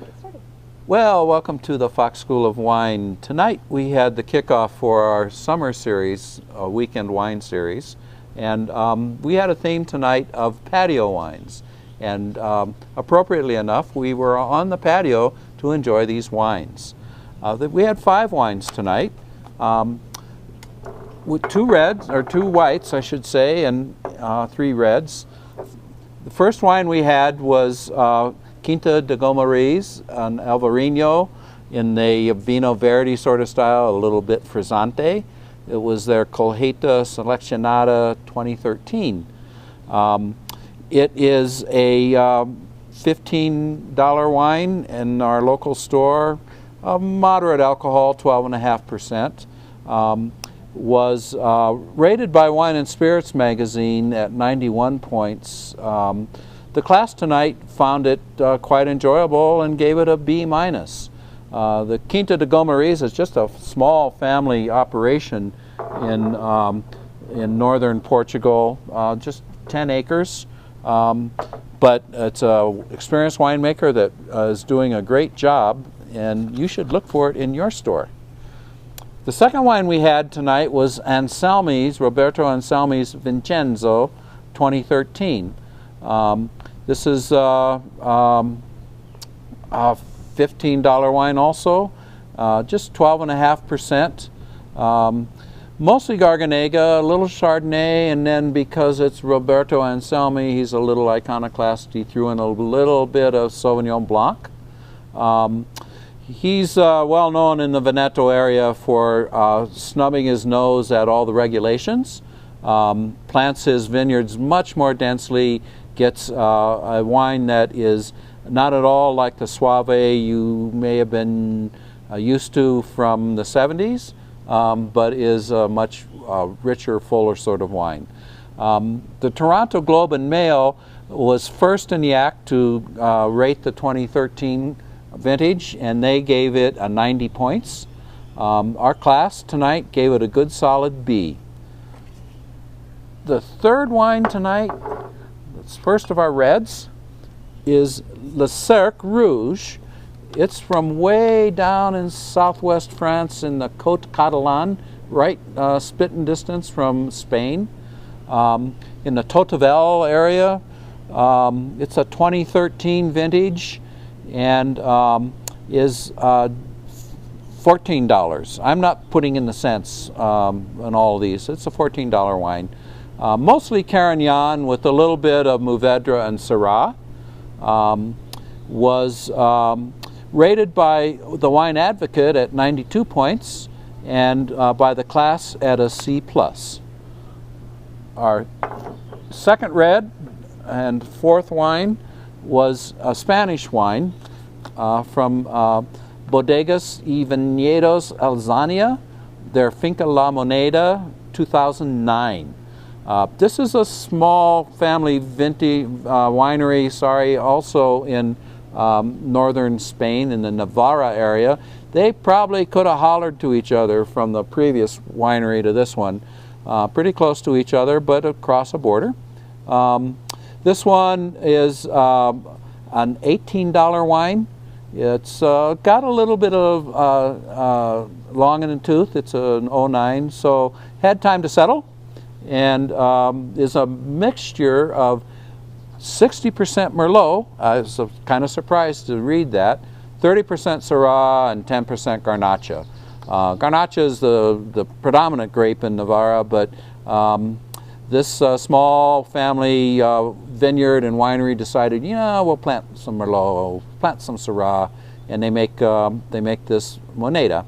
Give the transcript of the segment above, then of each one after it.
get started. Well, welcome to the Fox School of Wine. Tonight we had the kickoff for our summer series, a weekend wine series, and we had a theme tonight of patio wines. And appropriately enough, we were on the patio to enjoy these wines. We had 5 wines tonight, with 2 reds, or 2 whites, I should say, and 3 reds. The first wine we had was Quinta de Gomariz, an Alvarinho in the Vino Verde sort of style, a little bit frizzante. It was their Colheita Seleccionada 2013. It is a $15 wine in our local store, moderate alcohol, 12.5%. Was rated by Wine and Spirits magazine at 91 points. The class tonight found it quite enjoyable and gave it a B-. The Quinta de Gomariz is just a small family operation in northern Portugal, just 10 acres. But it's an experienced winemaker that is doing a great job, and you should look for it in your store. The second wine we had tonight was Roberto Anselmi's Vincenzo 2013. This is a $15 wine also, just 12.5%. Mostly Garganega, a little Chardonnay, and then because it's Roberto Anselmi, he's a little iconoclast. He threw in a little bit of Sauvignon Blanc. He's well known in the Veneto area for snubbing his nose at all the regulations. Plants his vineyards much more densely, gets a wine that is not at all like the Suave you may have been used to from the 70s, but is a much richer, fuller sort of wine. The Toronto Globe and Mail was first in the act to rate the 2013 vintage, and they gave it a 90 points. Our class tonight gave it a good solid B. The third wine tonight, the first of our reds, is Le Cercle Rouge. It's from way down in southwest France in the Côte Catalane, right spitting distance from Spain, in the Totavel area. It's a 2013 vintage and is $14. I'm not putting in the cents on all of these. It's a $14 wine. Mostly Carignan with a little bit of Mourvedre and Syrah. Was rated by the Wine Advocate at 92 points and by the class at a C+. Our second red and fourth wine was a Spanish wine from Bodegas y Viñedos Alzania, their Finca La Moneda 2009. This is a small family vintage winery, also in northern Spain in the Navarra area. They probably could have hollered to each other from the previous winery to this one. Pretty close to each other, but across a border. This one is an $18 wine. It's got a little bit of long in the tooth. It's an 09, so had time to settle, and is a mixture of 60% Merlot. I was kind of surprised to read that. 30% Syrah and 10% Garnacha. Garnacha is the predominant grape in Navarra, but this small family vineyard and winery decided, we'll plant some Merlot, plant some Syrah, and they make this Moneda.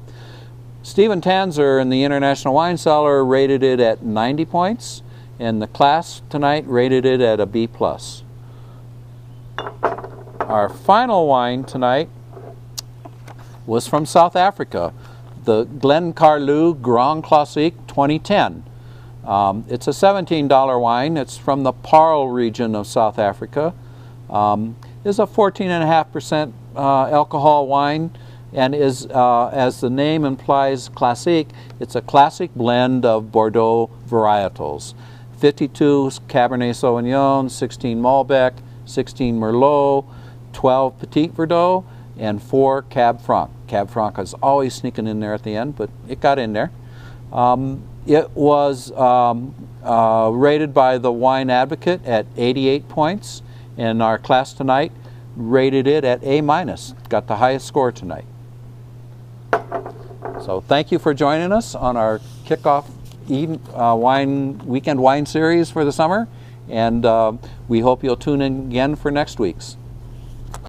Stephen Tanzer in the International Wine Cellar rated it at 90 points, and the class tonight rated it at a B+. Our final wine tonight was from South Africa, the Glencarlu Grand Classique 2010. It's a $17 wine. It's from the Paarl region of South Africa. It's a 14.5% alcohol wine, and is, as the name implies, classique. It's a classic blend of Bordeaux varietals. 52 Cabernet Sauvignon, 16 Malbec, 16 Merlot, 12 Petit Verdot, and 4 Cab Franc. Cab Franc is always sneaking in there at the end, but it got in there. It was rated by the Wine Advocate at 88 points, and our class tonight rated it at A-. Got the highest score tonight. So thank you for joining us on our kickoff weekend wine series for the summer, and we hope you'll tune in again for next week's.